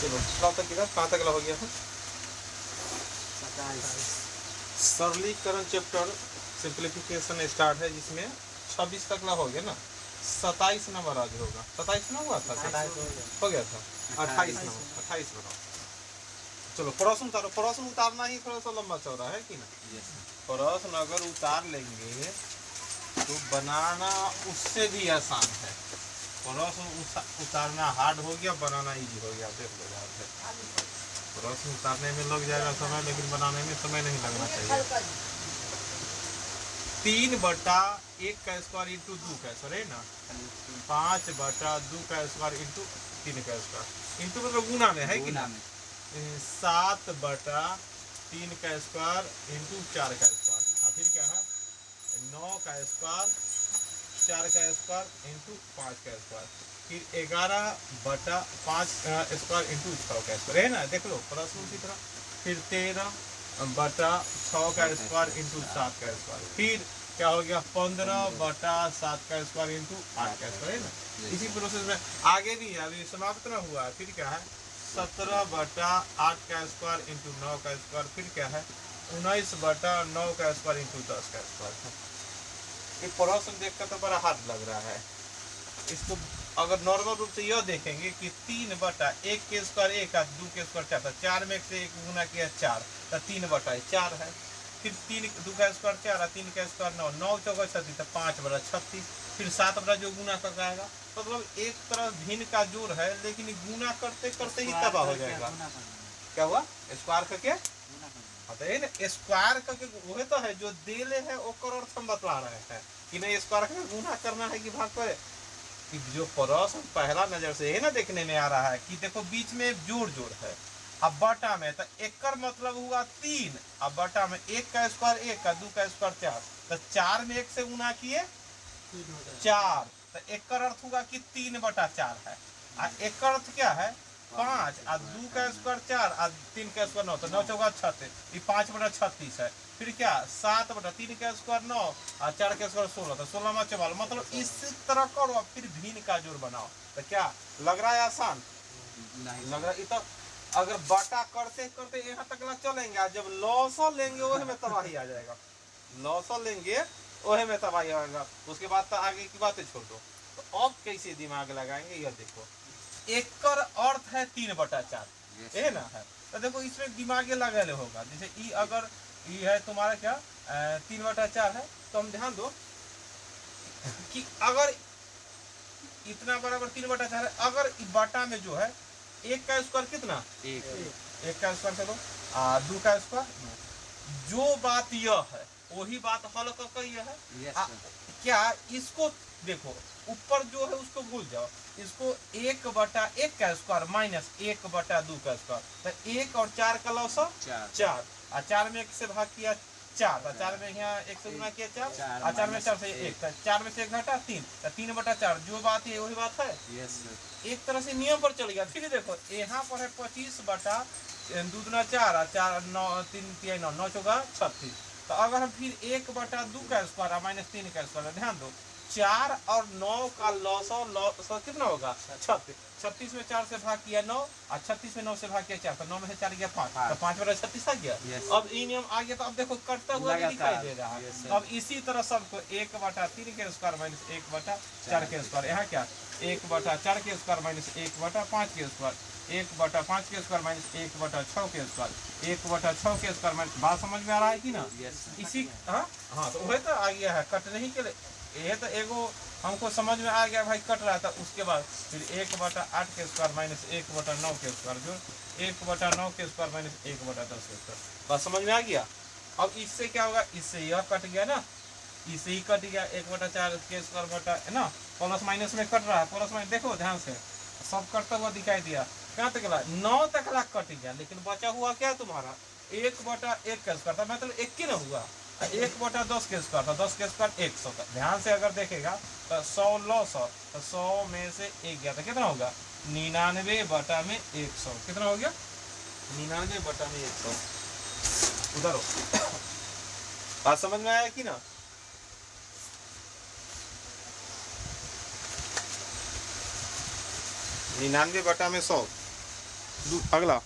चलो कहाँ तक किधर कहाँ तक हो गया है? सरलीकरण चैप्टर सिंप्लीफिकेशन स्टार्ट है, जिसमें 26 तक हो गया ना। 27 नंबर आज होगा। 27 ना हुआ था? हो गया था 28 नंबर 28 बनाओ। चलो प्रश्न उतारो। प्रश्न उतारना ही थोड़ा सा लंबा चौड़ा है कि ना। प्रश्न अगर उतार लेंगे तो बनाना उससे भी आसान है। प्रश्न उतारना हार्ड हो गया, बनाना इजी हो गया। देख लो यार, प्रश्न उतारने में लग जाएगा समय, लेकिन बनाने में समय नहीं लगना चाहिए। 3/1 का स्क्वायर इंटू 2 का स्क्वायर है ना। 5/2 का स्क्वायर इंटू 3 का स्क्वायर। इंटू मतलब गुना में है कि ना। 7/3 का स्क्वायर इंटू 4 का स्क्वायर। फिर क्या है? 9 का स्क्वायर 4 का स्क्वायर इंटू 5 का स्क्वायर। फिर 11/5 स्क्वायर इंटू 6 का स्क्वायर है ना। देख लो प्रश्न उसी तरह। फिर 13/6 का स्क्वायर इंटू 7 का स्क्वायर। फिर क्या हो गया? 15/7 का स्क्वायर इंटू 8 का स्क्वायर है ना। इसी प्रोसेस में आगे भी है, अभी समाप्त ना हुआ है। फिर क्या है? 17/8 का स्क्वायर इंटू 9 का स्क्वायर। फिर क्या है? 19/9 का स्क्वायर इंटू 10 का स्क्वायर। ये प्रश्न देखकर तो बड़ा हार्ड लग रहा है। इसको अगर नॉर्मल रूप से यह देखेंगे कि 3/1 के स्क्वायर 1 है, 2 के स्क्वायर 4 था, 4 में से 1 गुना किया 4, तो 3/4 है। फिर 2 का स्क्वायर 4 है, 3 का स्क्वायर 9, 9 चौका 36, तो 5/36। फिर 7 जो गुना कर आएगा, मतलब एक तरह भिन्न का जोड़ है, लेकिन गुना करते करते ही तबाह हो जाएगा। क्या हुआ? स्क्वायर करके स्क्वायर करके वही तो है जो देले है, ओकर अर्थ हम बतला रहे हैं कि नहीं स्क्वायर करके गुना करना है कि भाग करे। कि जो प्रश्न पहला नजर से है ना देखने में आ रहा है कि देखो बीच में जोड़ है। अब बटा में तो एकर मतलब हुआ 3। अब बटा में 1 का स्क्वायर 1 का, 2 का स्क्वायर 4, तो 4 में 1 से गुना किए 4, तो एकर अर्थ हुआ कि 3/4 है। एकर अर्थ क्या है? 5 और 2 का स्क्वायर 4 और 3 का स्क्वायर 9, तो 9 चौका 36, ये 5/36 है। फिर क्या? 7/3 का स्क्वायर 9 और 4 का स्क्वायर 16, तो 16 में 44। मतलब इसी तरह करो, फिर भिन्न का जोड़ बनाओ। तो क्या लग रहा है? आसान नहीं लग रहा है। तो अगर बाटा करते करते यहाँ तक चलेंगे, जब लॉसो लेंगे वही में तबाही आ जाएगा। लॉसो लेंगे वही में तबाही आएगा। उसके बाद तो आगे की बातें छोड़ दो। तो अब कैसे दिमाग लगाएंगे यह देखो। एकर अर्थ है 3/4 है ना है। तो देखो इसमें दिमाग लगा होगा। जैसे ई अगर ई है तुम्हारा क्या 3/4 है, तो हम ध्यान दो कि अगर इतना बराबर 3/4 है, अगर बटा में जो है 1 का स्क्वायर कितना? 1 का स्क्वायर चलो 2 का स्क्वायर। जो बात यह है वही बात हल कर यह है। क्या इसको देखो ऊपर जो है उसको भूल जाओ। इसको 1/1 का स्क्वायर माइनस 1/2 का स्क्वायर, तो 1 और 4 का लौसा 4 और 4 में 1 से भाग किया 4, तो 4 में यहाँ 1 से गुना किया 4 और 4 में 4 से 1, 4 में से 1 घटा 3, तो 3/4 जो बात है वही बात है। एक तरह से नियम पर चल गया। फिर देखो यहाँ पर है 25/2 दूना 4 और 4 9 3 3 9 9 चौका 36। तो अगर हम फिर 1/2 का स्क्वायर माइनस 3 का स्क्वायर, ध्यान दो 4 और 9 का लॉसो कितना होगा? 36। 36 में 4 से भाग किया 9 और 36 में 9 से भाग किया 4, तो 9 में से 4 गया 5, तो 5/36 आ गया। अब ये नियम आ गया। तो अब देखो कटता हुआ दिखाई दे रहा है। अब इसी तरह सबको 1/3 के स्क्वायर माइनस 1/4 के स्क्वायर, यहाँ क्या 1/4 के स्क्वायर माइनस 1/5 के स्क्वायर, 1/5 के स्क्वायर माइनस 1/6 के स्क्वायर, 1/6 के स्क्वायर माइनस। बात समझ में आ रहा है कि ना? इसी हाँ तो वही तो आ गया है कटने ही के लिए। ये तो एगो हमको समझ में आ गया भाई कट रहा था। उसके बाद फिर 1/8 के स्क्वायर माइनस 1/9 के स्क्वायर, जो 1/9 के स्क्वायर माइनस 1/10 के स्क्वायर। बात समझ में आ गया? अब इससे क्या होगा? इससे यह कट गया ना, इससे ही कट गया 1/4 के स्क्वायर बटा है ना। प्लस माइनस में कट रहा है, प्लस माइनस देखो ध्यान से सब कटता हुआ दिखाई दिया। कहाँ तक 9 तक कट गया, लेकिन बचा हुआ क्या तुम्हारा 1/1 का स्क्वायर था, मतलब 1 की ना हुआ। 1/10 के स्क्वायर था, 10 के स्क्वायर 100 का। ध्यान से अगर देखेगा तो 100 लॉस, तो 100 में से 1 गया तो कितना होगा? 99/100। कितना हो गया? 99/100। उधर हो। बात समझ में आया कि ना? 99/100 अगला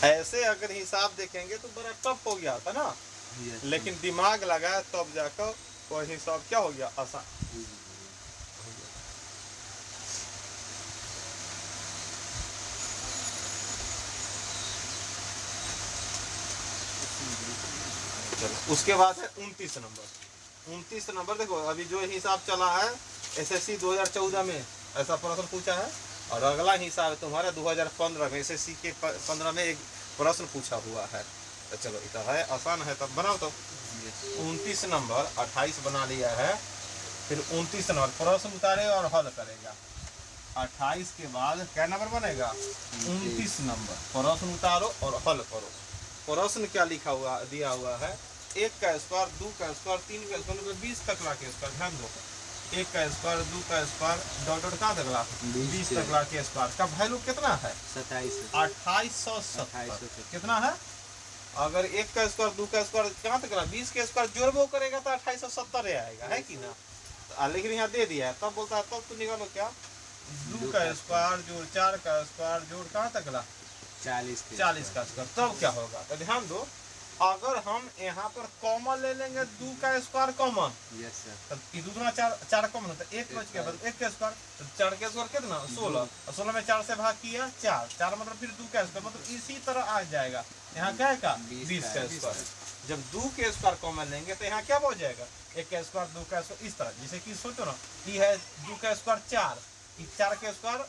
ऐसे अगर हिसाब देखेंगे तो बड़ा टफ हो गया था ना, लेकिन दिमाग लगाया तब जाकर कोई हिसाब क्या हो गया, आसान। चलो उसके बाद है 29 नंबर। 29 नंबर देखो, अभी जो हिसाब चला है एसएससी 2014 में ऐसा प्रश्न पूछा है, और अगला हिसाब तुम्हारा 2015 में एसएससी के 15 में एक प्रश्न पूछा हुआ है। तो चलो इतना है, आसान है, तब बनाओ। तो 29 नंबर 28 बना लिया है, फिर 29 नंबर प्रश्न उतारे और हल करेगा। 28 के बाद क्या नंबर बनेगा, 29 नंबर प्रश्न उतारो और हल करो। प्रश्न क्या लिखा हुआ दिया हुआ है, 1 का स्क्वायर, 2 का स्क्वायर, 3 का स्क्वायर, 20 तक ला के स्क्वायर। ध्यान दो, 1 का स्क्वायर, 2 का स्क्वायर, डॉट डॉट कहाँ तक ला, 20 तक ला के स्क्वायर का वैल्यू कितना है, 2870। कितना है, अगर 1 का स्क्वायर, 2 का स्क्वायर कहाँ तक ला, 20 के स्क्वायर जोड़बो करेगा तो 2870 आएगा, है कि ना। लेकिन यहाँ दे दिया है, तब बोलता है तब तो निकालो क्या, 2 का स्क्वायर जोड़ 4 का स्क्वायर जोड़ कहाँ तक ला, 40 का स्क्वायर। तब क्या होगा, तो ध्यान दो, अगर हम यहाँ पर कॉमन ले लेंगे 2 का स्क्वायर कॉमन, तो दूसरा 4 कॉमन होता है, 1 बच गया, 1 का स्क्वायर, तो 4 का स्क्वायर कितना 16, और 16 में 4 से भाग किया 4 मतलब फिर 2 का स्क्वायर, मतलब इसी तरह आ जाएगा। यहाँ क्या है 20 का स्क्वायर। जब 2 के स्क्वायर कॉमन लेंगे तो यहाँ क्या हो जाएगा, 1 का स्क्वायर, 2 का स्क्वायर, इस तरह। जैसे कि सोचो ना, ये है 2 का स्क्वायर 4, 4 के स्क्वायर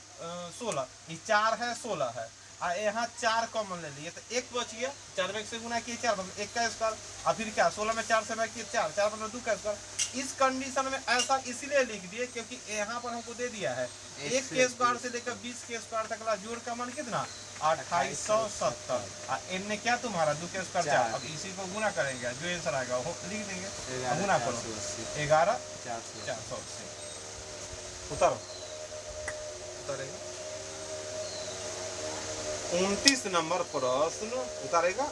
16, ये 4 है 16 है, यहाँ 4 कॉमन ले लिए तो 1 बच गया, 4 में 1 से गुना किए 4 मतलब 1 का स्क्वायर, और फिर क्या 16 में 4 से भाग किए 4 मतलब 2 का स्क्वायर। इस कंडीशन में ऐसा इसलिए लिख दिए क्योंकि यहाँ पर हमको दे दिया है 1 के स्क्वायर से लेकर 20 के स्क्वायर तक का जोड़ का मान कितना 2870, इनने क्या तुम्हारा 2 के स्क्वायर 4। अब इसी को गुना करेंगे, जो आंसर आएगा वो लिख देंगे, गुना करो 11480 उतारो, उतारेगा 29 नंबर प्रश्न उतारेगा।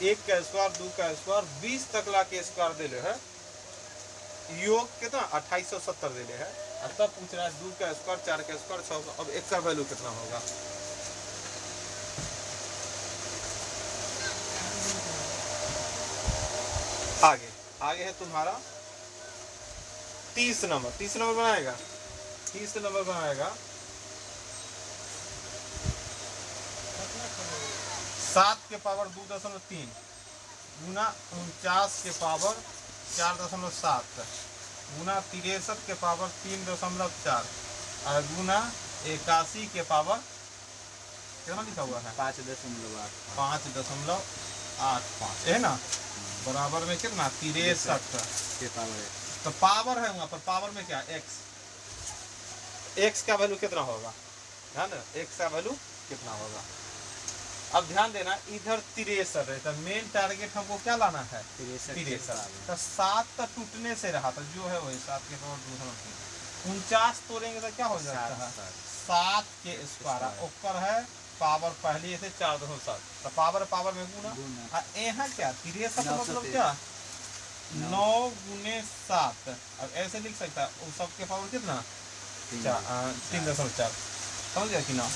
1 का स्क्वायर, 2 का स्क्वायर, 20 तक ला के स्क्वायर दे है, योग कितना 2870 दे है, और तब पूछ रहा है 2 का स्क्वायर, 4 का स्क्वायर 600। अब 1 का वैल्यू कितना होगा, आगे आगे है तुम्हारा 30 नंबर। 30 नंबर बनाएगा, 30 नंबर बनाएगा 7 के पावर 2.3 गुना 49 के पावर 4.7 गुना 63 के पावर 3.4 और गुना 81 के पावर कितना लिखा हुआ है 5.85 है ना, बराबर में कितना 63 के पावर। तो पावर है वहां पर, पावर में क्या x का वैल्यू कितना होगा, ध्यान देना x का वैल्यू कितना होगा। अब ध्यान देना, इधर 63 है, तो मेन टारगेट हमको क्या लाना है 63। तो 7 तो टूटने से रहा, तो जो है वही 7 के पावर 2.3 49 तोड़ेंगे तो क्या हो जाता है 7 के स्क्वायर, ऊपर है पावर पहले से 4.7, तो पावर पावर में गुना। यहाँ क्या 63 मतलब क्या 9 गुने 7, अब ऐसे लिख सकता है, उस सब के पावर कितना 3.4, समझ गया कि ना।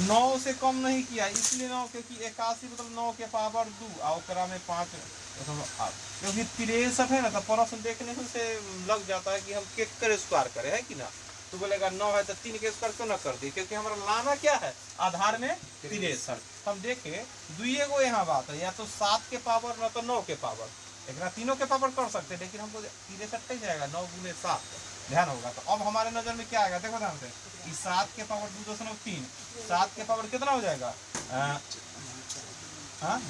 9 से कम नहीं किया, इसलिए 9 क्योंकि 81 मतलब 9 के पावर 2 और में 5.8, क्योंकि 63 है ना, तो प्रश्न देखने से लग जाता है कि हम केकर स्क्वायर करें, है कि ना। तो बोलेगा 9 है तो 3 के स्क्वायर क्यों ना कर दिए, क्योंकि हमारा लाना क्या है आधार में 63। हम देखे दुइये को यहाँ बात है, या तो 7 के पावर ना तो 9 के पावर, एक तीनों के पावर कर सकते, लेकिन हमको 63 जाएगा 9 गुने 7, ध्यान होगा। तो अब हमारे नजर में क्या आएगा, देखो ध्यान से, 7 के पावर 2.3, 7 के पावर कितना हो जाएगा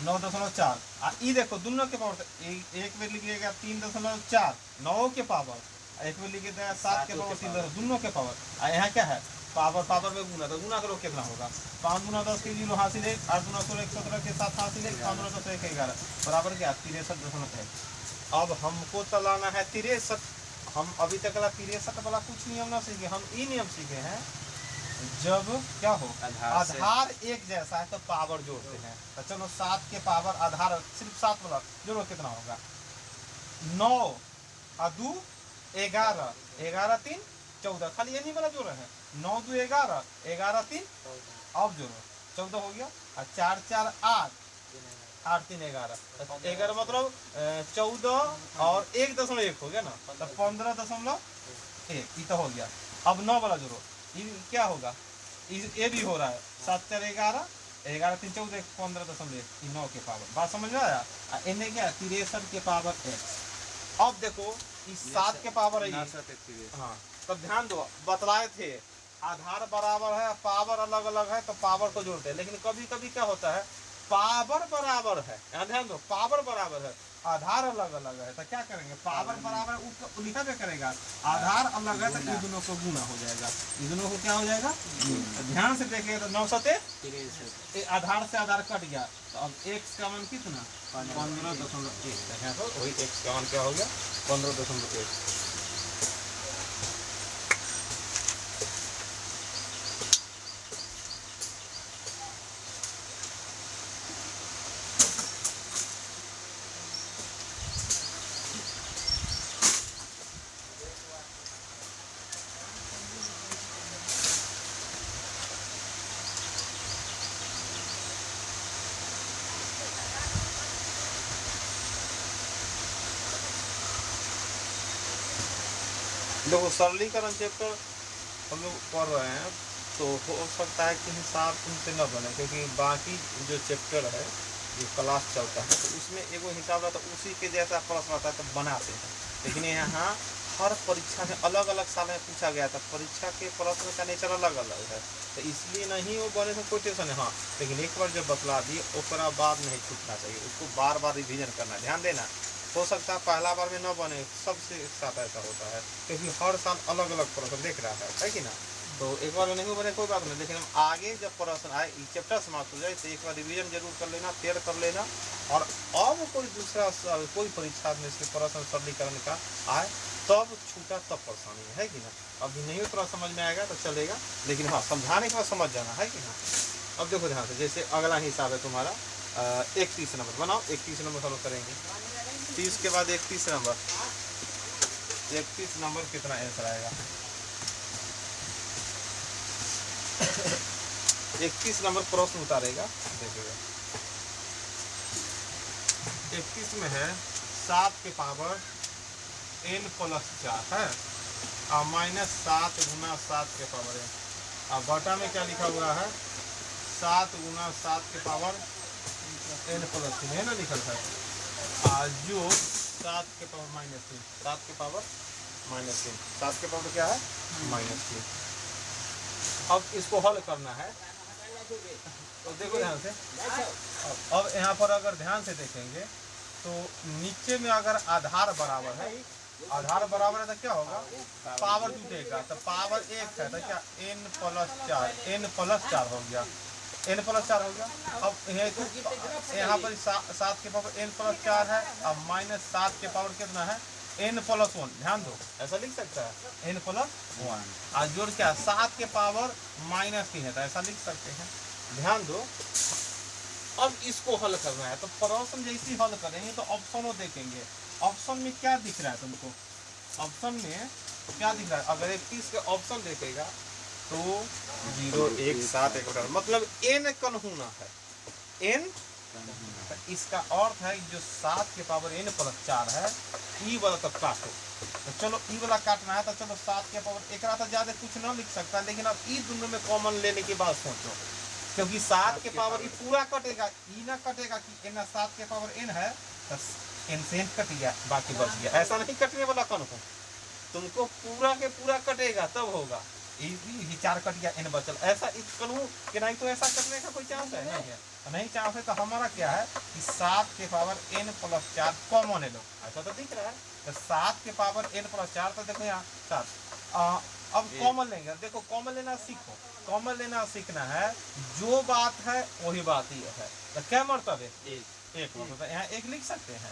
9.4, ये देखो दोनों के पावर, एक में लिखिएगा 3.4 9 के पावर, एक में लिखिएगा 7 के पावर 3, दोनों के पावर। यहाँ क्या है पावर पावर में गुना, तो गुना करो कितना होगा 5 गुना 10 के 0 हासिल 1, 8 गुना 16 17 के साथ हासिल 1, 5 गुना 10 1 11 बराबर क्या 63.1। अब हमको चलाना है 63। हम अभी तक 63 वाला कुछ नियम ना सीखे, हम ये नियम सीखे हैं जब क्या हो आधार एक जैसा है तो पावर जोड़ते हैं। तो चलो 7 के पावर आधार सिर्फ 7 वाला जोड़ो कितना होगा 9 और 2 11 11 3 14 खाली यही वाला जोड़ है 9 2 11 11 3 अब जोड़ो 14 हो गया और 4 4 8 8 3 11 11 मतलब 14 और 1.1 हो गया ना तो 15.1 तो हो गया। अब 9 वाला जोड़ो ये क्या होगा ये भी हो रहा है 7 4 11 11 3 14 15.1 9 के पावर बात समझ में आया। इन्हें क्या 63 के पावर x। अब देखो इस 7 के पावर है हाँ तब ध्यान दो बतलाए थे आधार बराबर है पावर अलग अलग है तो पावर को जोड़ते हैं। लेकिन कभी कभी क्या होता है पावर बराबर है यहाँ ध्यान दो पावर बराबर है आधार अलग अलग है तो क्या करेंगे पावर बराबर लिखा भी करेगा आधार अलग है तो ये दोनों को गुना हो जाएगा ये दोनों को क्या हो जाएगा ध्यान से देखेंगे तो 9 7 आधार से आधार कट गया तो अब x का मान कितना 15.1 यहाँ पर वही x का मान क्या हो गया 15.1। देखो सरलीकरण चैप्टर हम लोग पढ़ रहे हैं तो हो सकता है कि हिसाब तुमसे न बने क्योंकि बाकी जो चैप्टर है जो क्लास चलता है तो उसमें एगो हिसाब रहता है उसी के जैसा प्रश्न आता है तो बनाते हैं। लेकिन यहाँ हर परीक्षा में अलग अलग साल में पूछा गया था परीक्षा के प्रश्न का नेचर अलग अलग है तो इसलिए नहीं वो बने से कोई टेंशन है। हाँ लेकिन एक बार जब बतला दिए उसके बाद नहीं छूटना चाहिए उसको बार बार रिविजन करना ध्यान देना। हो सकता है पहला बार में न बने सबसे साथ ऐसा होता है क्योंकि हर साल अलग अलग प्रश्न देख रहा है कि ना तो एक बार में नहीं बने कोई बात नहीं। लेकिन हम आगे जब प्रश्न आए चैप्टर समाप्त हो जाए तो एक बार रिवीजन जरूर कर लेना तैयार कर लेना और अब कोई दूसरा साल कोई परीक्षा में इसके प्रश्न सरलीकरण का आए तब छूटा तब परेशानी है कि ना। अभी नहीं थोड़ा समझ में आएगा तो चलेगा लेकिन हाँ समझाने के बाद समझ जाना है कि ना। अब देखो ध्यान से जैसे अगला हिसाब है तुम्हारा 31 नंबर बनाओ 31 नंबर सॉल्व करेंगे 30 के बाद 31 नंबर 31 नंबर कितना आंसर आएगा 31 नंबर प्रश्न उतारेगा देखिएगा 31 में है 7 के पावर n प्लस 4 है और -7 गुना 7 के पावर n और बटा में क्या लिखा हुआ है 7 गुना 7 के पावर n प्लस 3 है ना लिखा है जो 7 के पावर -3 7 के पावर -3 7 के पावर क्या है -3। अब इसको हल करना है तो देखो ध्यान से अब यहाँ पर अगर ध्यान से देखेंगे तो नीचे में अगर आधार बराबर है तो क्या होगा पावर जुटेगा तो पावर 1 है तो क्या n प्लस 4 हो गया n प्लस 4 हो गया। अब यहाँ पर 7 के पावर n प्लस 4 है अब -7 के पावर कितना है n प्लस 1 ध्यान दो ऐसा लिख सकता है n प्लस 1 और जोड़ क्या 7 के पावर -3 है तो ऐसा लिख सकते हैं ध्यान दो। अब इसको हल करना है तो प्रश्न जैसे हल करेंगे तो ऑप्शनों देखेंगे ऑप्शन में क्या दिख रहा है तुमको ऑप्शन में क्या दिख रहा है अगर 31 के ऑप्शन देखेगा तो 0 1 7 1 मतलब n कन होना है n तो इसका अर्थ है जो 7 के पावर n प्लस 4 है ई वाला तब काटो तो चलो ई वाला काटना है तो चलो 7 के पावर एक तो ज्यादा कुछ ना लिख सकता लेकिन अब ई दोनों में कॉमन लेने की बात सोचो क्योंकि 7 के पावर ई पूरा कटेगा ई ना कटेगा कि n 7 के पावर n है तो n से n कट गया बाकी बच गया ऐसा नहीं कटने वाला कौन हो तुमको पूरा के पूरा कटेगा तब होगा ये 4 कट गया n बचल ऐसा करूँ कि नहीं तो ऐसा करने का कोई चांस है नहीं चांस है तो हमारा क्या है कि 7 के पावर n प्लस 4 कॉमन है लो ऐसा तो दिख रहा है तो 7 के पावर n प्लस 4 तो देखो यहाँ 7 अब कॉमन लेंगे देखो कॉमन लेना सीखो कॉमन लेना सीखना है जो बात है वही बात ही है तो क्या मतलब है एक मतलब यहाँ एक लिख सकते हैं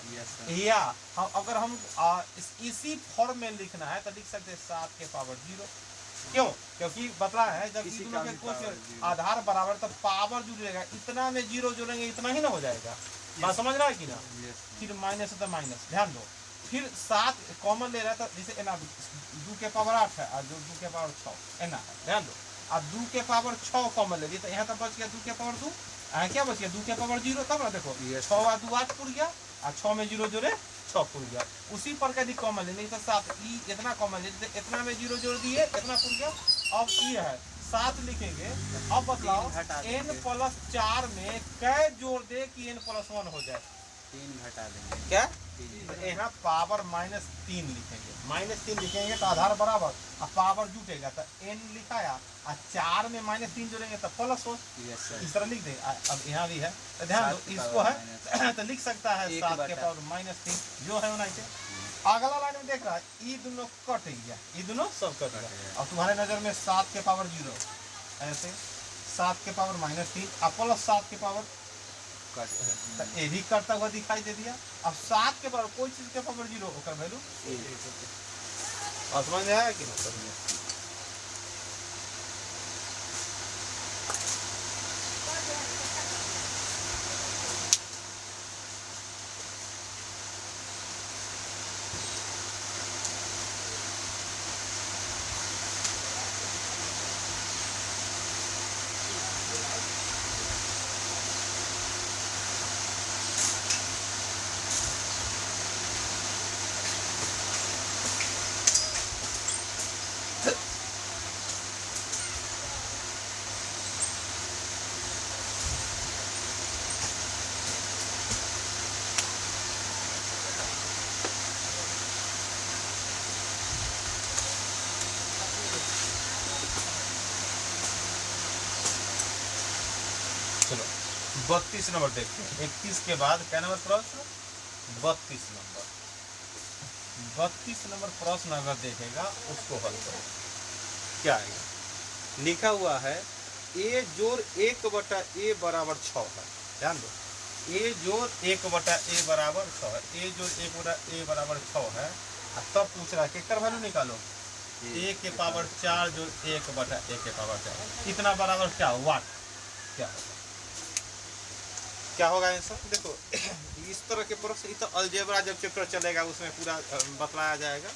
या हम अगर हम इसी फॉर्म में लिखना है तो लिख सकते हैं 7 के पावर 0 क्यों? क्योंकि बतला है जब ई दोनों के कोष आधार बराबर तो पावर जुड़ेगा, इतना में जीरो जोड़ेंगे इतना ही ना हो जाएगा। बात समझ रहा है कि ना? फिर माइनस है तो माइनस, ध्यान दो। फिर 7 कॉमन ले रहा था, जैसे एना 2 के पावर 8 है और 2 के पावर 6 एना है, ध्यान दो। अब 2 के पावर 6 कॉमन ले ली तो यहाँ तक बच गया 2 के पावर 2, क्या बच गया 2 के पावर 0, तब ना देखो 6 और 2 8 पुर गया और 6 में 0 जोड़े 6 पुर गया। उसी पर का कॉमन ले, नहीं तो 7 ई इतना कॉमन ले, इतना में 0 जोड़ दिए इतना पुर गया। अब ये है 7 लिखेंगे। अब बतलाओ n प्लस 4 में कै जोड़ दे कि n प्लस 1 हो जाए? 3 घटा देंगे क्या? तो यहाँ पावर -3 लिखेंगे, -3 लिखेंगे तो आधार बराबर और पावर जुटेगा तो n लिखाया और 4 में -3 जोड़ेंगे तो प्लस हो, इस तरह लिख देंगे। अब यहाँ भी है तो ध्यान दो, इसको है तो लिख सकता है 7 के पावर -3 जो है होना चाहिए। अगला लाइन में देख रहा है ये दोनों कट गया, ये दोनों सब कट गया। और तुम्हारे नजर में 7 के पावर 0 ऐसे, 7 के पावर -3 और प्लस 7 के पावर तो ये भी करता हुआ दिखाई दे दिया। अब 7 के पावर कोई चीज के पावर 0 होकर वैल्यू और समझ में आया कि नहीं? चलो 32 नंबर देखते हैं। 31 के बाद क्या नंबर प्रश्न? 32 नंबर। 32 नंबर प्रश्न अगर देखेगा उसको हल करो, क्या आएगा? लिखा हुआ है a जोड़ 1/a बराबर 6 है, ध्यान दो। a जोड़ 1/a बराबर 6 है, a जोड़ 1/a बराबर 6 है। तब पूछ रहा है केकर वैल्यू निकालो, a के पावर 4 जोड़ 1/a के पावर 4 कितना बराबर क्या वाट, क्या होगा? क्या होगा आंसर? देखो इस तरह के प्रश्न तो अलजेब्रा जब चैप्टर चलेगा उसमें पूरा बतलाया जाएगा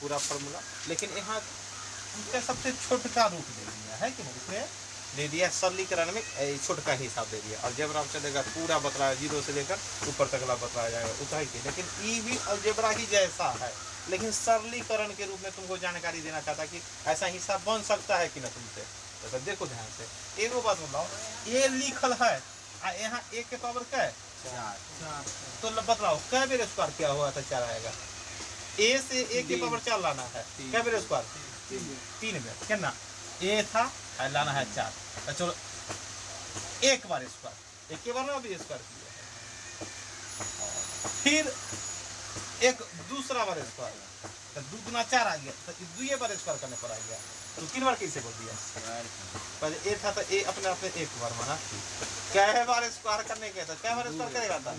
पूरा फॉर्मूला, लेकिन यहाँ उसका सबसे छोटा रूप दे दिया है कि नहीं, इसमें दे दिया सरलीकरण में छोटा हिसाब दे दिया। अलजेब्रा चलेगा पूरा बतलाया 0 से लेकर ऊपर तक बतलाया जाएगा उतना ही, लेकिन ये भी अलजेब्रा ही जैसा है, लेकिन सरलीकरण के रूप में तुमको जानकारी देना चाहता कि ऐसा हिसाब बन सकता है कि ना तुमसे। तो देखो ध्यान से, एक बात बताओ, ये लिखल है यहाँ 1 के पावर क्या है 4, तो बतलाओ क्या बेर स्क्वायर क्या हुआ था 4 आएगा? a से 1 के पावर 4 लाना है, क्या बेर स्क्वायर 3 बेर, कितना a था लाना है 4, तो चलो एक बार स्क्वायर, एक के बार ना अभी स्क्वायर किया, फिर एक दूसरा बार स्क्वायर तो 2 गुना 4 आ गया, तो 2 बार स्क्वायर करने पर आ गया, तो 3 बार कैसे बोल दिया? पहले ए था तो ए अपने आप में 1 बार माना, क्या बार स्क्वायर करने के तो क्या बार स्क्वायर करेगा था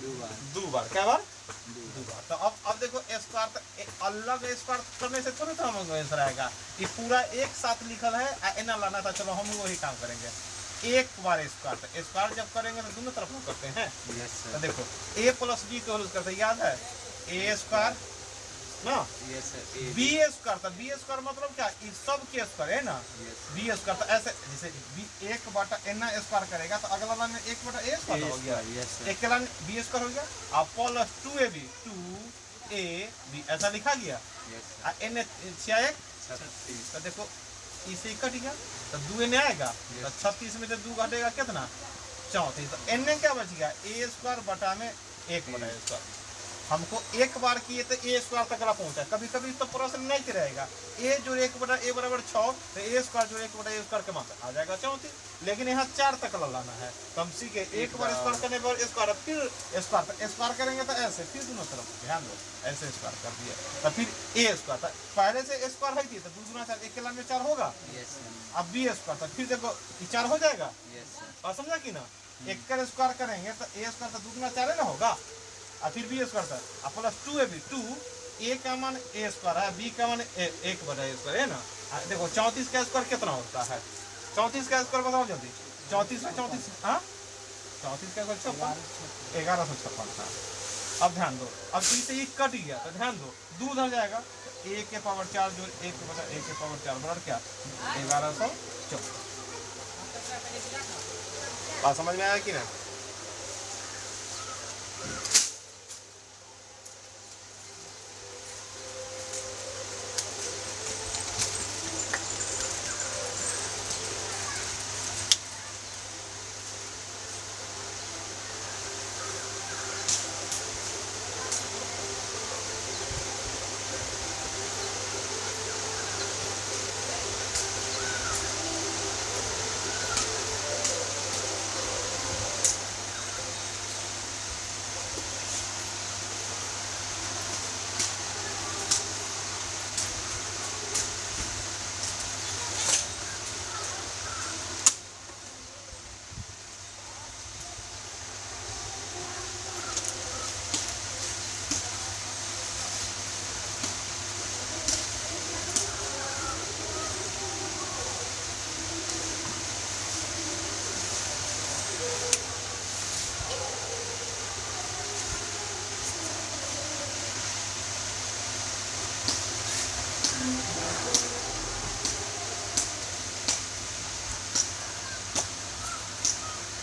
2 बार, क्या बार 2 बार। तो अब देखो स्क्वायर तो अलग स्क्वायर करने से थोड़ा सा हमको आंसर आएगा, ये पूरा एक साथ लिखल है एना लाना था, चलो हम वही काम करेंगे। एक बार स्क्वायर, तो स्क्वायर जब करेंगे तो दोनों तरफ करते हैं। तो देखो a प्लस b को करते याद है a स्क्वायर ना बी स्क्वायर, तो बी स्क्वायर मतलब क्या इस सब के स्क्वायर है ना, बी स्क्वायर। तो ऐसे जैसे बी 1/n स्क्वायर करेगा तो अगला लाइन में 1/a स्क्वायर हो गया, एक के लाइन बी स्क्वायर हो गया, और प्लस 2ab 2ab ऐसा लिखा गया, n 6 तो देखो इसे कट गया तो 2 n आएगा, तो 36 में से 2 घटेगा कितना 34, तो n क्या बच गया a स्क्वायर बटा में 1/a स्क्वायर। हमको एक बार किए तो ए स्क्वायर तक पहुंचा, कभी कभी तो प्रश्न नहीं रहेगा a जो 1/a बराबर 6, तो a स्क्वायर जो 1/a स्क्वायर के मात्रा आ जाएगा 34, लेकिन यहाँ 4 तक लाना है। तो हम सीखे एक बार स्क्वायर करने पर स्क्वायर, फिर स्क्वायर करेंगे तो ऐसे, फिर दोनों तरफ ध्यान दो ऐसे स्क्वायर कर दिया, तो फिर a स्क्वायर, तो पहले से स्क्वायर है तो 2 गुना 4 1 के लाइन में 4 होगा, अब b स्क्वायर, तो फिर देखो 4 हो जाएगा, और समझा कि ना, 1 का स्क्वायर करेंगे तो a स्क्वायर तो 2 गुना 4 ना होगा, और फिर बी स्क्वायर था प्लस 2ab 2 a का मान a स्क्वायर है, b का मान 1/a स्क्वायर है ना, देखो 34 का स्क्वायर कितना होता है, 34 का स्क्वायर बताओ जल्दी, 34 में 34, हाँ 34 का स्क्वायर 56, 1156 था। अब ध्यान दो, अब 3 से 1 कट गया तो ध्यान दो 2 उधर जाएगा, तो 1 के पावर 4 जो 1 के बचा 1 के पावर 4 बराबर क्या 1154। बात समझ में आया कि ना?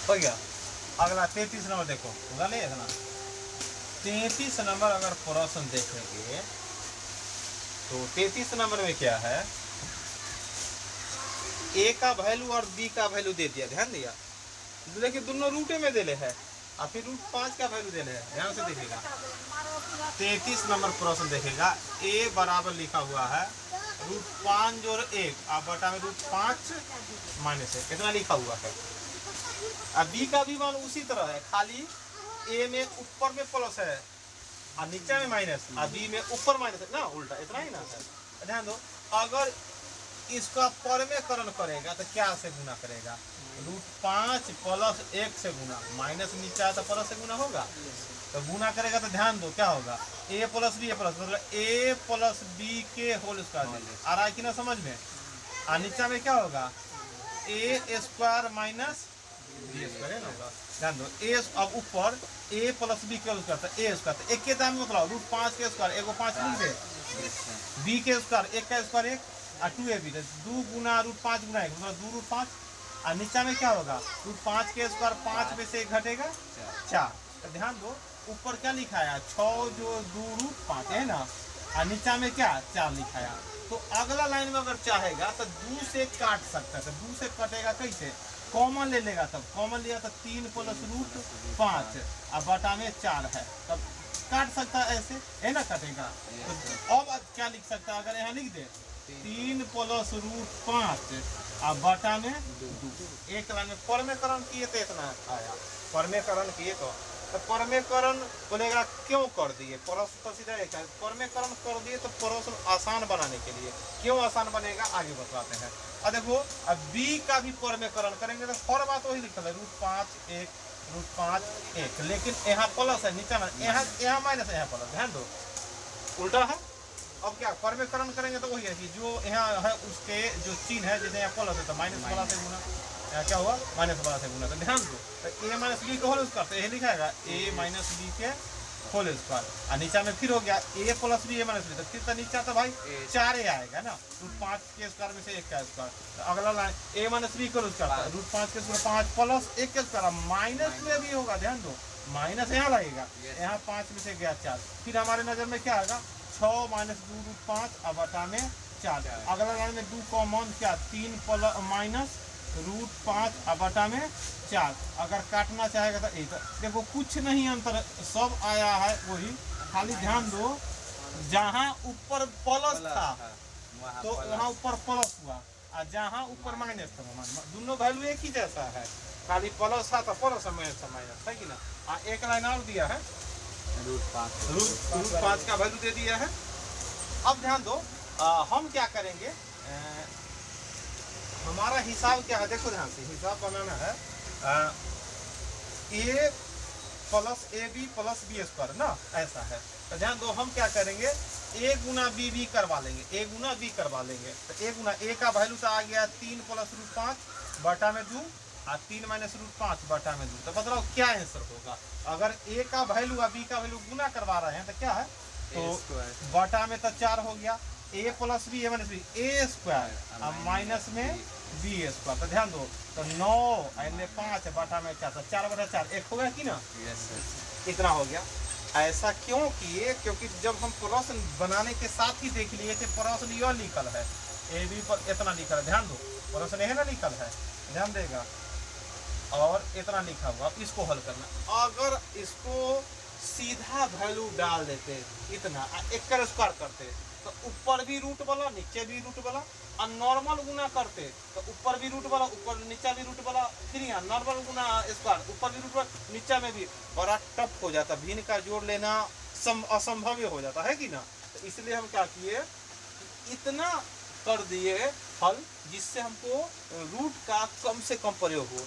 हो गया। अगला 33 नंबर देखो, होगा नहीं इतना। 33 नंबर अगर प्रश्न देखेंगे तो 33 नंबर में क्या है, ए का वैल्यू और बी का वैल्यू दे दिया, ध्यान दिया, देखिए दोनों रूटे में देले है और फिर रूट 5 का वैल्यू देले है, ध्यान से देखिएगा। 33 नंबर प्रश्न देखेगा, ए बराबर लिखा हुआ है √5 जोड़ 1 आप बटा में √5 माइनस 1, कितना लिखा हुआ है। अब बी का भी मान उसी तरह है, खाली ए में ऊपर में प्लस है और नीचे में माइनस, और बी में ऊपर माइनस है ना, उल्टा इतना ही ना है। ध्यान दो, अगर इसका परमेकरण करेगा तो क्या से गुना करेगा, √5 प्लस 1 से गुना, माइनस नीचे है तो प्लस से गुना होगा, तो गुना करेगा तो ध्यान दो क्या होगा, a प्लस बी प्लस, मतलब a प्लस बी के होल स्क्वायर आ रहा है कि ना समझ में। और नीचे में क्या होगा, a square minus B square है ना होगा। ध्यान दो, a अब ऊपर a प्लस बी के होल स्क्वायर, तो a स्क्वायर, तो एक के दाम में मतलब √5 के स्क्वायर, एगो 5 लिख दे, b के स्क्वायर 1 का स्क्वायर 1 और 2ab, 2 गुना √5 गुना 1 मतलब 2 √5, और नीचे में क्या होगा, √5 के स्क्वायर 5 में से 1 घटेगा 4। तो ध्यान दो, ऊपर क्या लिखाया 6 जो 2 √5 है ना, और नीचे में क्या 4 लिखाया। तो अगला लाइन में अगर चाहेगा तो 2 से काट सकता है, तो 2 से कटेगा कैसे, कॉमन ले लेगा, तब कॉमन लिया तो 3 प्लस √5 और बटा में 4 है, तब काट सकता है ऐसे है ना, कटेगा। तो अब क्या लिख सकता है, अगर यहाँ लिख दे 3 प्लस √5 और बटा में 2, एक लाइन में परमेकरण किए तो इतना आया, परमेकरण किए तो परमेकरण बोलेगा क्यों कर दिए, प्रश्न तो सीधा एक है, परमेकरण कर दिए तो प्रश्न आसान बनाने के लिए, क्यों आसान बनेगा आगे बताते हैं। और देखो अब बी का भी परमेकरण करेंगे तो हर बात वही लिखा है √5 1, लेकिन यहाँ प्लस है नीचे में, यहाँ माइनस है, यहाँ प्लस, ध्यान दो उल्टा है। अब क्या परमेकरण करेंगे तो वही है कि जो यहाँ है उसके जो चिन्ह है, जैसे यहाँ प्लस है तो माइनस वाला से गुना, क्या हुआ माइनस वाला से गुना, तो ध्यान दो, तो a माइनस बी के होल स्क्वायर, तो यही लिखाएगा a माइनस बी के होल स्क्वायर, और नीचे में फिर हो गया a plus B a minus B, तो फिर तो नीचे तो भाई 4a आएगा ना, √5 के स्क्वायर में से 1 का स्क्वायर, तो अगला लाइन a माइनस बी के होल स्क्वायर, √5 के स्क्वायर 5 प्लस 1 के स्क्वायर, माइनस में भी होगा, ध्यान दो माइनस यहाँ लगेगा, यहाँ 5 में से गया 4, फिर हमारे नजर में क्या आएगा 6 माइनस 2 √5 और बटा में 4, अगला लाइन में 2 कॉमन क्या 3 प्लस माइनस √5 और बटा में 4, अगर काटना चाहेगा तो एक, देखो कुछ नहीं अंतर, सब आया है वही, खाली ध्यान दो जहाँ ऊपर प्लस था तो वहाँ ऊपर प्लस हुआ, और जहाँ ऊपर माइनस था दोनों वैल्यू एक ही जैसा है, खाली प्लस था तो प्लस माइनस है कि ना। एक लाइन और दिया है √5 का वैल्यू दे दिया है। अब ध्यान दो, हम क्या करेंगे, हमारा हिसाब क्या है, देखो ध्यान से हिसाब बनाना है, a plus ab plus B square ना, ऐसा है। तो ध्यान दो हम क्या करेंगे, ए गुना बी भी करवा लेंगे, ए गुना बी करवा लेंगे। तो ए गुना ए का वैल्यू तो आ गया 3 प्लस रूट 5 बटा में 2 और 3 माइनस रूट 5 बटा में 2। तो बताओ क्या आंसर होगा? अगर ए का वैल्यू और बी का वैल्यू गुना करवा रहे हैं तो क्या है? तो बटा में तो 4 हो गया, ए plus B A minus B A square और माइनस में बी स्क्वायर। तो ध्यान दो, तो 9 एने 5 बटा में 4, तो 4 बटा 4 1 हो गया कि ना? इतना हो गया। ऐसा क्यों किए? क्योंकि जब हम प्रश्न बनाने के साथ ही देख लिए कि प्रश्न यह लिखल है, ए बी पर इतना लिखल है, ध्यान दो प्रश्न यह ना लिखल है, ध्यान देगा, और इतना लिखा हुआ, इसको हल करना। अगर इसको सीधा वैल्यू डाल देते इतना, एक का स्क्वायर करते तो ऊपर भी रूट वाला नीचे भी रूट वाला, और नॉर्मल गुना करते तो ऊपर भी रूट वाला ऊपर नीचा भी रूट वाला, फिर यहाँ नॉर्मल गुना स्क्वायर ऊपर भी रूट वाला नीचा में भी, बड़ा टफ हो जाता, भिन्न का जोड़ लेना असंभव हो जाता है कि ना। तो इसलिए हम क्या किए, इतना कर दिए हल जिससे हमको रूट का कम से कम प्रयोग हो।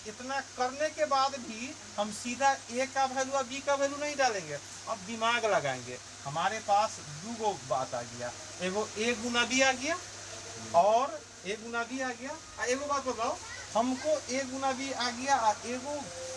इतना करने के बाद भी हम सीधा ए का वैल्यू और बी का वैल्यू नहीं डालेंगे, अब दिमाग लगाएंगे। हमारे पास दो बात आ गया, एगो ए गुना बी आ गया और ए गुना बी आ गया। एगो बात बताओ, हमको ए गुना बी आ गया और एगो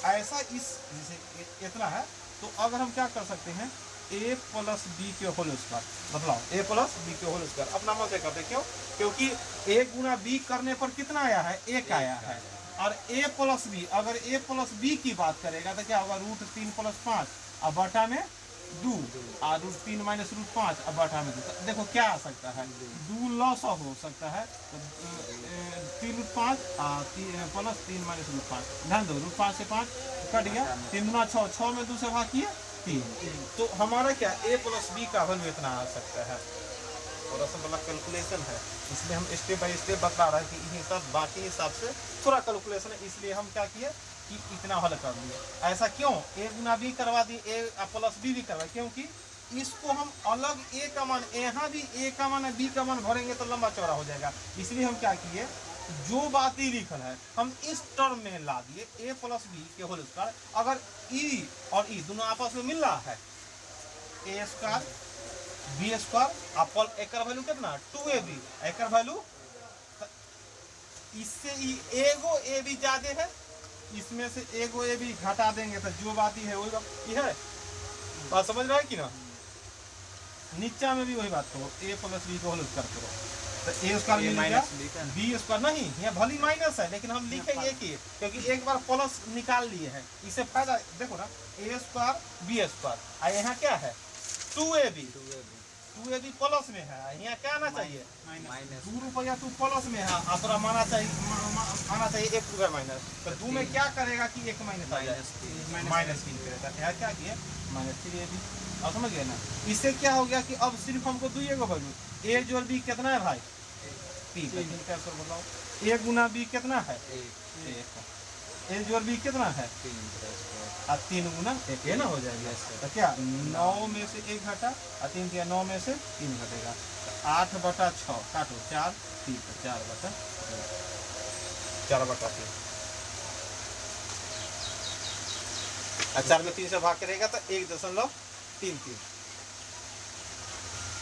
ऐसा इस जैसे इतना है, तो अगर हम क्या कर सकते हैं, ए प्लस बी के होल स्क्वायर, बदलाओ ए प्लस बी के होल स्क्वायर अपना मन से करते। क्यों? क्योंकि ए गुना बी करने पर कितना आया है? 1 आया है। और ए प्लस बी, अगर ए प्लस बी की बात करेगा तो क्या होगा? रूट 3 प्लस 5 और बटा में 2 और रूट 3 माइनस रूट 5 और बटा में 2। देखो क्या आ सकता है, 2 लॉस हो सकता है, 3 रूट 5 प्लस 3 माइनस रूट 5। ध्यान दो, रूट 5 से 5 कट गया, 3 गुना 6, 6 में 2 से भाग किया 3। तो हमारा क्या ए प्लस बी का वैल्यू इतना आ सकता है। और असम वाला कैलकुलेशन है, इसलिए हम स्टेप बाय स्टेप बता रहे हैं कि इन्हीं सब बाकी हिसाब से थोड़ा कैलकुलेशन है, इसलिए हम क्या किए कि इतना हल कर दिए। ऐसा क्यों? ए गुना बी करवा दिए, ए प्लस बी भी करवा, क्योंकि इसको हम अलग ए का मान, यहाँ भी ए का मान बी का मान भरेंगे तो लंबा चौड़ा हो जाएगा। इसलिए हम क्या किए, जो बात ही लिखल है हम इस टर्म में ला दिए, ए प्लस बी के होल स्क्वायर। अगर ई और ई दोनों आपस में मिल रहा है, A square B square upper एक वैल्यू कितना 2ab, एक वैल्यू इससे एगो ए बी ज्यादा है, इसमें से एगो ए बी घटा देंगे तो जो बात ही है वही बात ही है। बात समझ रहा है कि ना? नीचा में भी वही बात करो, ए प्लस बी को होल स्क्वायर करो तो ए स्क्वायर माइनस बी स्क्वायर, नहीं यहाँ भली माइनस है लेकिन हम लिखेंगे एक ही, क्योंकि एक बार प्लस निकाल लिए हैं, इससे फायदा देखो ना, ए स्क्वायर बी स्क्वायर और यहाँ क्या है 2ab प्लस में है, यहाँ क्या आना चाहिए माइनस 2 रुपया तू प्लस में है, आपका माना चाहिए 1 रुपया माइनस। तो 2 में क्या करेगा कि 1 माइनस आ जाए, माइनस 3 करेगा, यहाँ क्या किया माइनस 3ab। और समझ गए ना? इससे क्या हो गया कि अब सिर्फ हमको दुइए को वैल्यू, ए जोड़ बी कितना है भाई 3, कैसे बताओ, ए गुना बी कितना है 1, ए जोड़ बी कितना है 3 और 3 गुना 1 है ना, हो जाएगा। तो क्या 9 में से 1 घटा और 3 दिया 9 में से 3 घटेगा, 8 बटा 6 काटो 4 3 4 बटा 3 और 4 में 3 से भाग करेगा तो 1.33,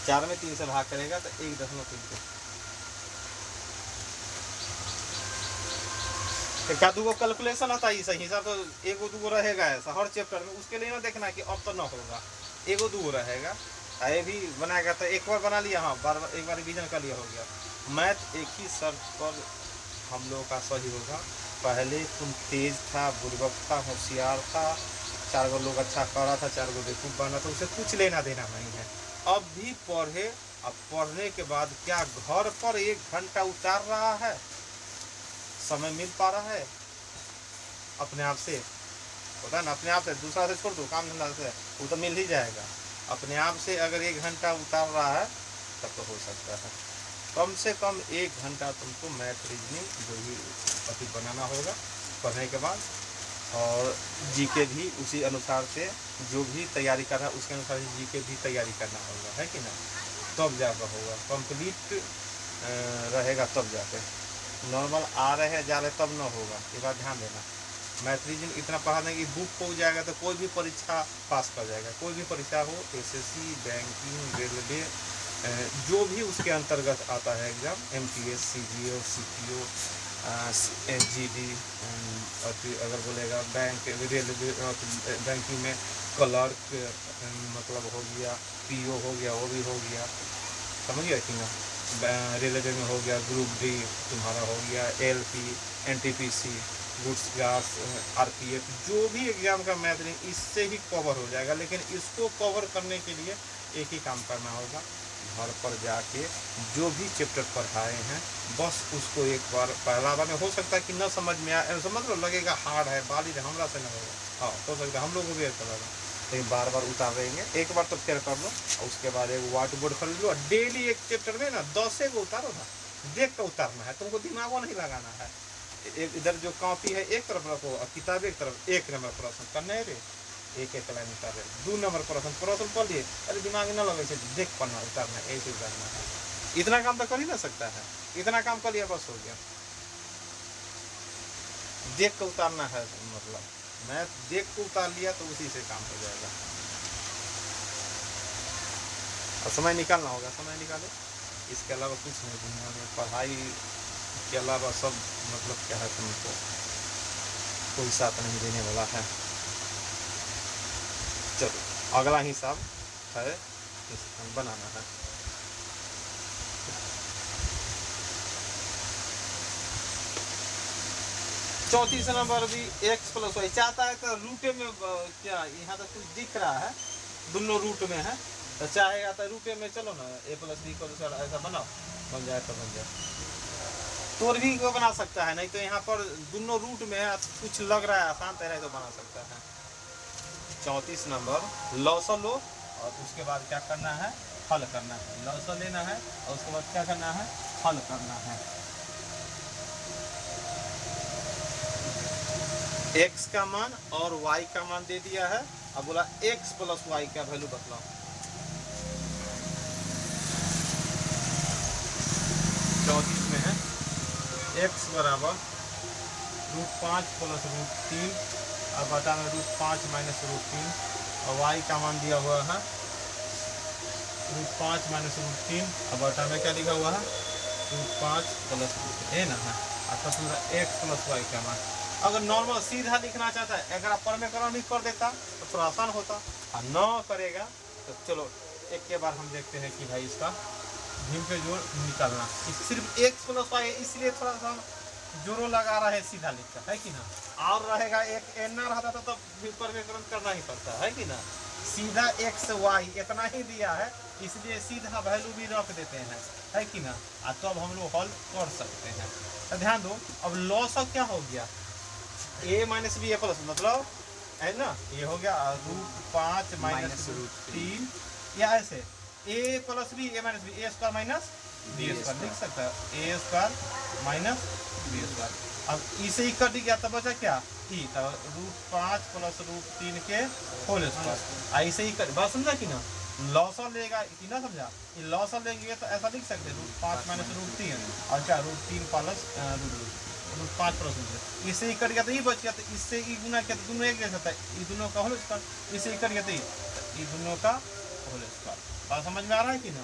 4 में 3 से भाग करेगा तो 1.33। क्या दूगो कैलकुलेशन आता है सही हिसाब, तो एगो दूगो रहेगा ऐसा हर चैप्टर में, उसके लिए ना देखना कि अब तो ना होगा, एगो दूगो रहेगा। ये भी बनाएगा तो एक बार बना लिया, हाँ एक बार रिवीजन कर लिया, हो गया। मैथ एक ही शर्त पर हम लोगों का सही होगा, पहले तुम तेज था, बुर्बक था, होशियार था, 4 गो लोग अच्छा कर रहा था, 4 गो बेवकूफ़ बना था, उसे कुछ लेना देना नहीं है। अब भी पढ़े, अब पढ़ने के बाद क्या घर पर 1 घंटा उतार रहा है, समय मिल पा रहा है अपने आप से, पता है ना, अपने आप से, दूसरा से छोड़ दो, काम धंधा से वो तो मिल ही जाएगा। अपने आप से अगर 1 घंटा उतार रहा है तब तो हो सकता है। कम से कम 1 घंटा तुमको मैथ रीजनिंग जो भी अति बनाना होगा पढ़ने के बाद, और जीके भी उसी अनुसार से, जो भी तैयारी कर रहा है उसके अनुसार जीके भी तैयारी करना होगा, है कि ना, तब जाकर होगा, कंप्लीट रहेगा तब जाकर। नॉर्मल आ रहे हैं जा रहे तब ना होगा, ये बात ध्यान देना। मैथ रीजनिंग इतना पढ़ा देंगे कि बुक हो जाएगा तो कोई भी परीक्षा पास कर जाएगा। कोई भी परीक्षा हो, एसएससी, बैंकिंग, रेलवे, जो भी उसके अंतर्गत आता है exam, MTS, CGO, CPO, GD, और फिर अगर बोलेगा बैंक, रेलवे, बैंकिंग में क्लर्क, मतलब हो गया, पीओ हो गया, वो भी हो गया, समझ गया कि ना। रेलवे में हो गया ग्रुप डी तुम्हारा, हो गया LP, NTPC, goods guards, RPF, जो भी एग्ज़ाम का मैथ नहीं, इससे ही कवर हो जाएगा। लेकिन इसको कवर करने के लिए एक ही काम करना होगा, घर पर जाके जो भी चैप्टर पढ़ाए हैं बस उसको एक बार पहला बार में, हो सकता है कि न समझ में आए, समझ लो लगेगा हार्ड है, बाली हमरा से न होगा, हाँ हो सकता है हम लोग को भी ऐसा लगा, लेकिन बार बार उतारेंगे। एक बार तो फेयर कर लो, और उसके बाद एक व्हाइट बोर्ड खरीद लो, और डेली एक चैप्टर में ना 10 को उतारो ना, देख कर उतारना है, तुमको दिमागों नहीं लगाना है। एक इधर जो कॉपी है एक तरफ रखो, और किताब एक तरफ, 1 नंबर प्रश्न करने रे, एक लाइन उतारे, 2 नंबर प्रश्न पढ़ लिए, अरे दिमाग न लगे, देख पढ़ना, उतारना, ऐसे उतारना है। इतना काम तो कर ही ना सकता है, इतना काम कर लिया बस हो गया। देख कर उतारना है, मतलब मैं देख को उतार लिया तो उसी से काम हो जाएगा। और समय निकालना होगा, समय निकाले, इसके अलावा कुछ नहीं दुनिया में, पढ़ाई के अलावा सब मतलब क्या है, तुमको कोई साथ नहीं देने वाला है। चलो अगला हिसाब है, बनाना है। चौतीस नंबर भी x प्लस वाई चाहता है, तो रूट में क्या यहाँ तक कुछ दिख रहा है, दोनों रूट में है, तो चाहेगा तो रूट में चलो ना, a प्लस बी को ऐसा बनाओ, बन जाए तो बन जाए, तो भी को बना सकता है, नहीं तो यहाँ पर दोनों रूट में है, कुछ लग रहा है आसान तरह तो बना सकता है। 34 नंबर लॉसल लो, और उसके बाद क्या करना है, हल करना है, लॉसल लेना है, और उसके बाद क्या करना है, हल करना है। x का मान और y का मान दे दिया है, अब बोला x प्लस वाई का वैल्यू बतलाओ। 34 में है x बराबर √5 प्लस √3, और बटा में √5 माइनस √3, और y का मान दिया हुआ है √5 माइनस √3, और बटा में क्या लिखा हुआ है, √5 प्लस √3 ना है, और तब x प्लस वाई का मान। अगर नॉर्मल सीधा लिखना चाहता है, अगर आप परमेकरण कर देता तो थोड़ा आसान होता, और न करेगा तो चलो एक के बार हम देखते हैं कि भाई इसका भीम पे जोड़ निकालना, सिर्फ x प्लस वाई, इसलिए थोड़ा सा जोरों लगा रहा है, सीधा लिखता है कि ना, और रहेगा एक n ना रहता तो परमेकरण करना ही पड़ता है कि ना। सीधा x y इतना ही दिया है, इसलिए सीधा वैल्यू भी रख देते हैं, है कि ना, तो अब हम लोग हल कर सकते हैं। तो ध्यान दो, अब लॉस क्या हो गया, a minus B A plus, मतलब है ना, ये हो गया √5 माइनस √3, या ऐसे a plus B, A minus B, A square minus B square लिख सकता है, A square minus B square. अब इसे ही कट गया तब बचा क्या, ई, तो √5 प्लस √3 के होल स्क्वायर, ऐसे ही कट, बात समझा कि ना, लॉसल लेगा कि ना, समझा, ये लॉसल लेंगे तो ऐसा लिख सकते हैं √5 माइनस √3, और क्या √3 प्लस √5 प्लस, इससे ही कट गया तो ये बच गया, तो इससे ही गुना किया तो दोनों एक जैसा था, ये दोनों का होल स्क्वायर, इससे ही कट गया तो ये दोनों का होल स्क्वायर। बात समझ में आ रहा है कि ना।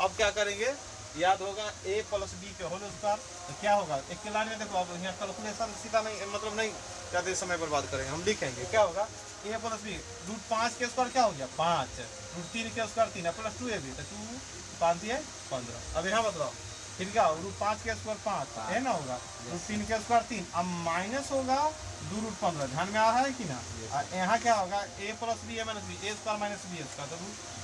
अब क्या करेंगे, याद होगा a प्लस बी के होल स्क्वायर, तो क्या होगा, एक लाइन में देखो, अब यहाँ कैलकुलेशन सीधा नहीं, मतलब नहीं ज़्यादा समय बर्बाद करेंगे, हम लिखेंगे क्या होगा, a प्लस बी, √5 के स्क्वायर क्या हो गया 5, √3 के स्क्वायर 3 प्लस 2ab, तो 2 5 है 15। अब यहाँ बताओ फिर क्या, √5 के स्क्वायर 5 है ना, होगा √3 के स्क्वायर 3, अब माइनस होगा 2√15, ध्यान में आ रहा है कि ना। यहाँ क्या होगा, a plus B, A minus B, A square minus B square, तो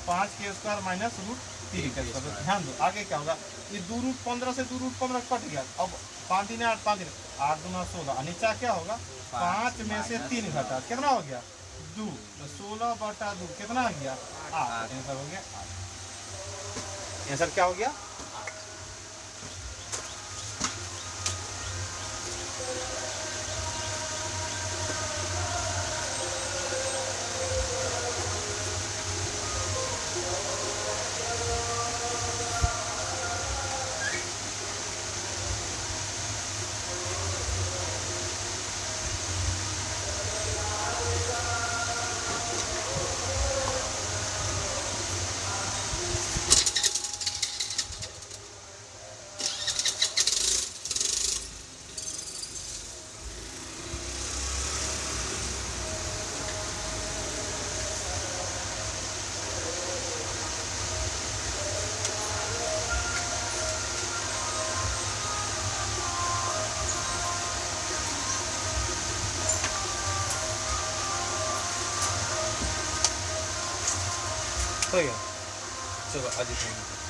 √5 के स्क्वायर माइनस √3 के स्क्वायर। ध्यान दो आगे क्या होगा, ये 2√15 से 2√15 कट गया, अब 5 दिन 8, 5 दिन 8 दूना 16, नीचा क्या होगा, 5 में से 3 घटा, कितना हो गया 2, तो 16/2 कितना आ गया 8, आंसर हो गया 8। आंसर क्या हो गया, हो गया। चलो आज इतना ही।